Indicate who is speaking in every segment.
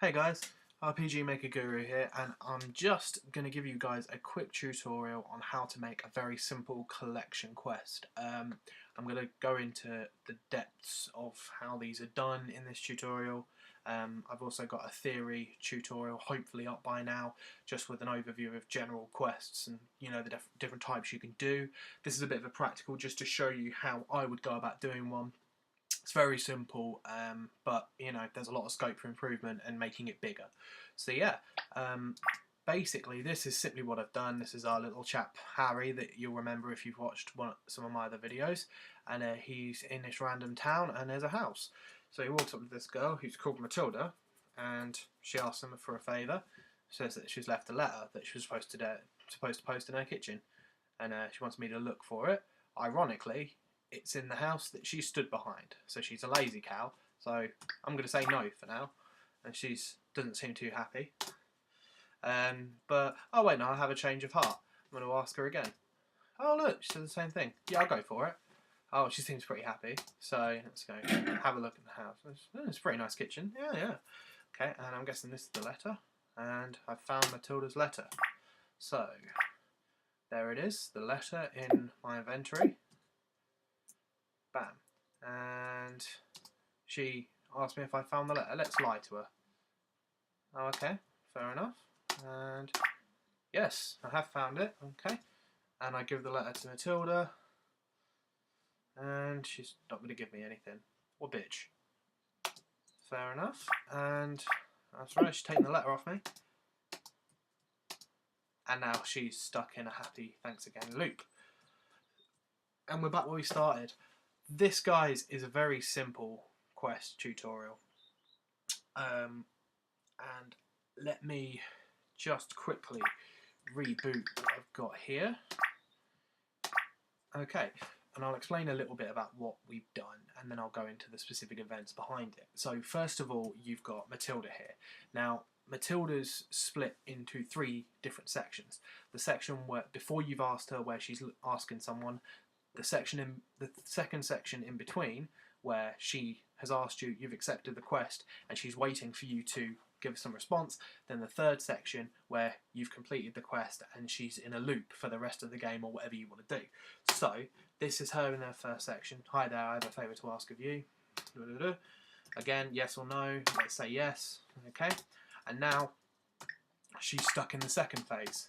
Speaker 1: Hey guys, RPG Maker Guru here, and I'm just going to give you guys a quick tutorial on how to make a very simple collection quest. I'm going to go into the depths of how these are done in this tutorial. I've also got a theory tutorial hopefully up by now, just with an overview of general quests and the different types you can do. This is a bit of a practical just to show you how I would go about doing one. It's very simple, but there's a lot of scope for improvement and making it bigger. So yeah, basically this is simply what I've done. This is our little chap Harry that you'll remember if you've watched some of my other videos, and he's in this random town and there's a house. So he walks up to this girl who's called Matilda, and she asks him for a favour. Says that she's left a letter that she was supposed to post in her kitchen, and she wants me to look for it. Ironically, it's in the house that she stood behind, so she's a lazy cow. So I'm going to say no for now, and she doesn't seem too happy. But oh wait, no, I have a change of heart. I'm going to ask her again. Oh look, she said the same thing. Yeah, I'll go for it. Oh, she seems pretty happy. So let's go have a look at the house. It's a pretty nice kitchen. Yeah. Okay, and I'm guessing this is the letter, and I've found Matilda's letter. So there it is, the letter in my inventory. Bam. And she asked me if I found the letter. Let's lie to her. Oh, okay, fair enough. And yes, I have found it. Okay. And I give the letter to Matilda. And she's not going to give me anything. What bitch. Fair enough. And that's right, she's taken the letter off me. And now she's stuck in a happy thanks again loop. And we're back where we started. This, guys, is a very simple quest tutorial. And let me just quickly reboot what I've got here. Okay, and I'll explain a little bit about what we've done, and then I'll go into the specific events behind it. So first of all, you've got Matilda here. Now, Matilda's split into 3 different sections. The section where, before you've asked her, where she's asking someone, the second section in between, where she has asked you, you've accepted the quest, and she's waiting for you to give some response. Then the third section, where you've completed the quest and she's in a loop for the rest of the game or whatever you want to do. So this is her in her first section. Hi there, I have a favour to ask of you. Again, yes or no. Let's say yes. Okay. And now she's stuck in the second phase.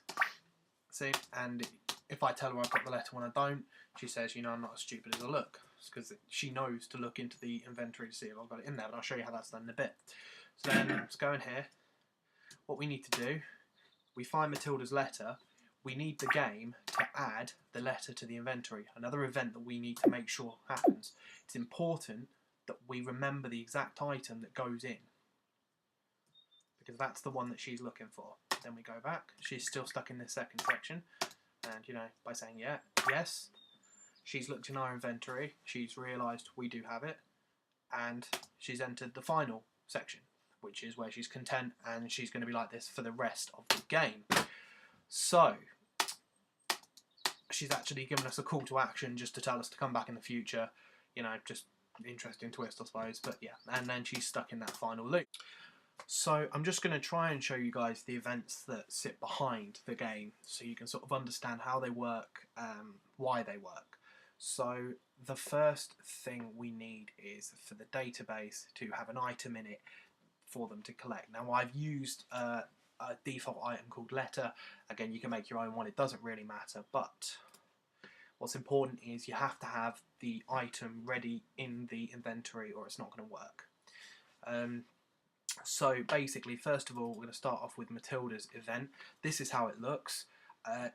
Speaker 1: See, and if I tell her I've got the letter when I don't, she says, I'm not as stupid as I look. It's because she knows to look into the inventory to see if I've got it in there, but I'll show you how that's done in a bit. So then, let's go in here. What we need to do, we find Matilda's letter. We need the game to add the letter to the inventory. Another event that we need to make sure happens. It's important that we remember the exact item that goes in, because that's the one that she's looking for. Then we go back. She's still stuck in this second section. And, by saying yes, she's looked in our inventory. She's realised we do have it. And she's entered the final section, which is where she's content, and she's going to be like this for the rest of the game. So she's actually given us a call to action just to tell us to come back in the future. Just interesting twist, I suppose. But yeah, and then she's stuck in that final loop. So I'm just going to try and show you guys the events that sit behind the game, so you can sort of understand how they work, why they work. So the first thing we need is for the database to have an item in it for them to collect. Now, I've used a default item called letter. Again, you can make your own one, it doesn't really matter, but what's important is you have to have the item ready in the inventory or it's not going to work. So basically, first of all, we're going to start off with Matilda's event. This is how it looks.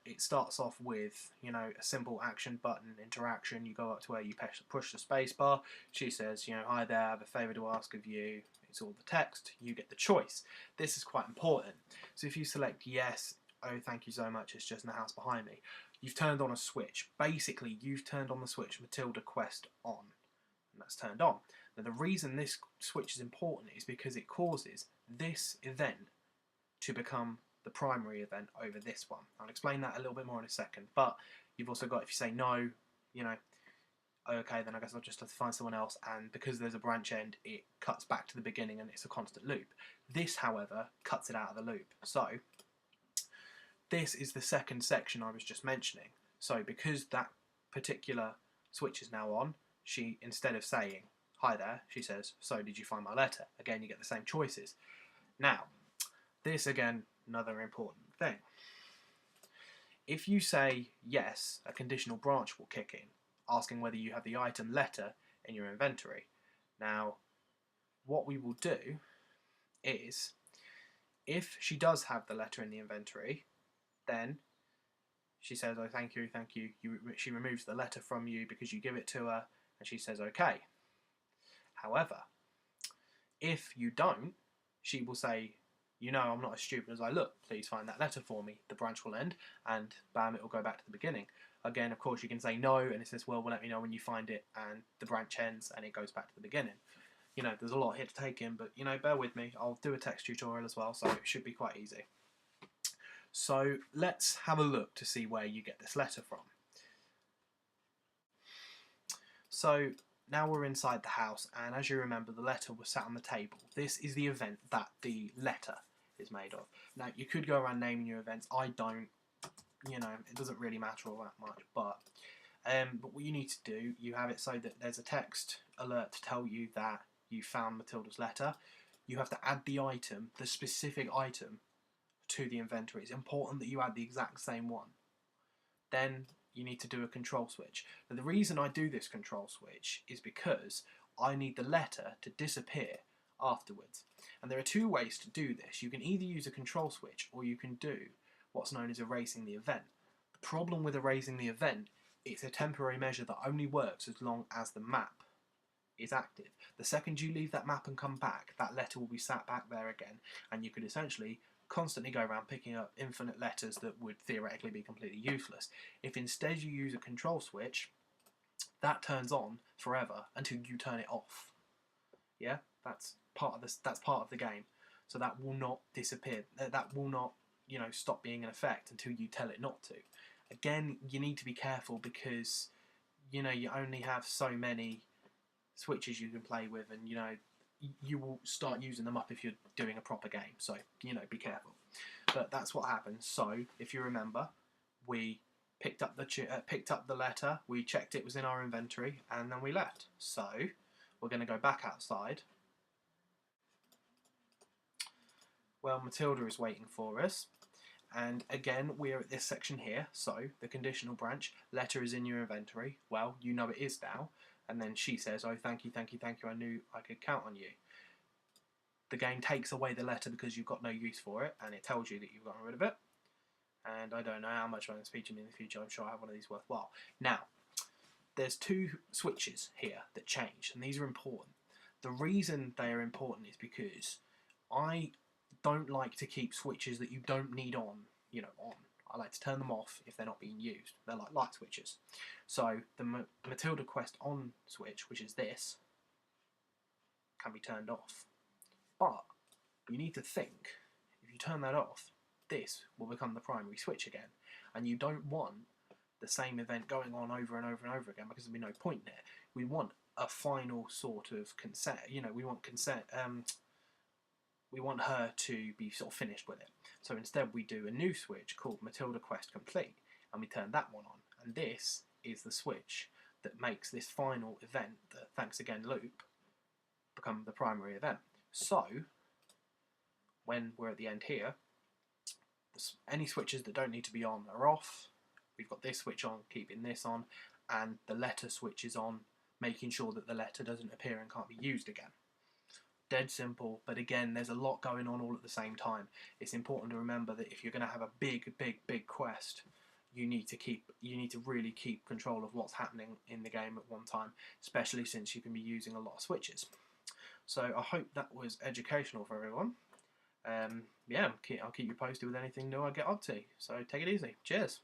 Speaker 1: It starts off with, a simple action button interaction. You go up to where you push the space bar. She says, hi there, I have a favour to ask of you. It's all the text. You get the choice. This is quite important. So if you select yes, oh, thank you so much, it's just in the house behind me, you've turned on a switch. Basically, you've turned on the switch Matilda quest on. And that's turned on. Now, the reason this switch is important is because it causes this event to become the primary event over this one. I'll explain that a little bit more in a second, but you've also got, if you say no, okay, then I guess I'll just have to find someone else, and because there's a branch end, it cuts back to the beginning and it's a constant loop. This, however, cuts it out of the loop. So this is the second section I was just mentioning. So because that particular switch is now on, she, instead of saying, hi there, she says, so did you find my letter? Again, you get the same choices. Now, this again, another important thing. If you say yes, a conditional branch will kick in, asking whether you have the item letter in your inventory. Now, what we will do is, if she does have the letter in the inventory, then she says, oh, thank you, thank you. She removes the letter from you because you give it to her, and she says, okay. However, if you don't, she will say, you know, I'm not as stupid as I look. Please find that letter for me. The branch will end, and bam, it will go back to the beginning. Again, of course, you can say no, and it says, well, let me know when you find it, and the branch ends, and it goes back to the beginning. You know, there's a lot here to take in, but, you know, bear with me. I'll do a text tutorial as well, so it should be quite easy. So let's have a look to see where you get this letter from. So now we're inside the house, and as you remember, the letter was sat on the table. This is the event that the letter is made of. Now, you could go around naming your events. I don't, you know, it doesn't really matter all that much, but what you need to do, you have it so that there's a text alert to tell you that you found Matilda's letter. You have to add the item, the specific item, to the inventory. It's important that you add the exact same one. Then you need to do a control switch. Now, the reason I do this control switch is because I need the letter to disappear afterwards. And there are two ways to do this. You can either use a control switch, or you can do what's known as erasing the event. The problem with erasing the event, it's a temporary measure that only works as long as the map is active. The second you leave that map and come back, that letter will be sat back there again, and you could essentially constantly go around picking up infinite letters that would theoretically be completely useless. If instead you use a control switch, that turns on forever until you turn it off. Yeah, that's part of this. That's part of the game. So that will not disappear. That will not, you know, stop being an effect until you tell it not to. Again, you need to be careful because, you know, you only have so many switches you can play with, and, you know, you will start using them up if you're doing a proper game. So, you know, be careful. But that's what happens. So, if you remember, we picked up the letter, we checked it was in our inventory, and then we left. So, we're going to go back outside. Well, Matilda is waiting for us. And again, we're at this section here. So, the conditional branch, letter is in your inventory. Well, you know it is now. And then she says, oh, thank you, thank you, thank you, I knew I could count on you. The game takes away the letter because you've got no use for it, and it tells you that you've gotten rid of it. And I don't know how much I'm going to speak to me in the future. I'm sure I have one of these worthwhile. Now, there's two switches here that change, and these are important. The reason they are important is because I don't like to keep switches that you don't need on, you know, on. I like to turn them off if they're not being used. They're like light switches. So the Matilda Quest on switch, which is this, can be turned off. But you need to think, if you turn that off, this will become the primary switch again. And you don't want the same event going on over and over and over again because there'll be no point in it. We want a final sort of consent, you know, we want consent, we want her to be sort of finished with it. So instead we do a new switch called Matilda Quest Complete, and we turn that one on. And this is the switch that makes this final event, the Thanks Again loop, become the primary event. So, when we're at the end here, any switches that don't need to be on are off. We've got this switch on, keeping this on, and the letter switch is on, making sure that the letter doesn't appear and can't be used again. Dead simple, but again, there's a lot going on all at the same time. It's important to remember that if you're going to have a big quest, you need to really keep control of what's happening in the game at one time, especially since you can be using a lot of switches. So I hope that was educational for everyone. Yeah, I'll keep you posted with anything new I get up to. So take it easy. Cheers.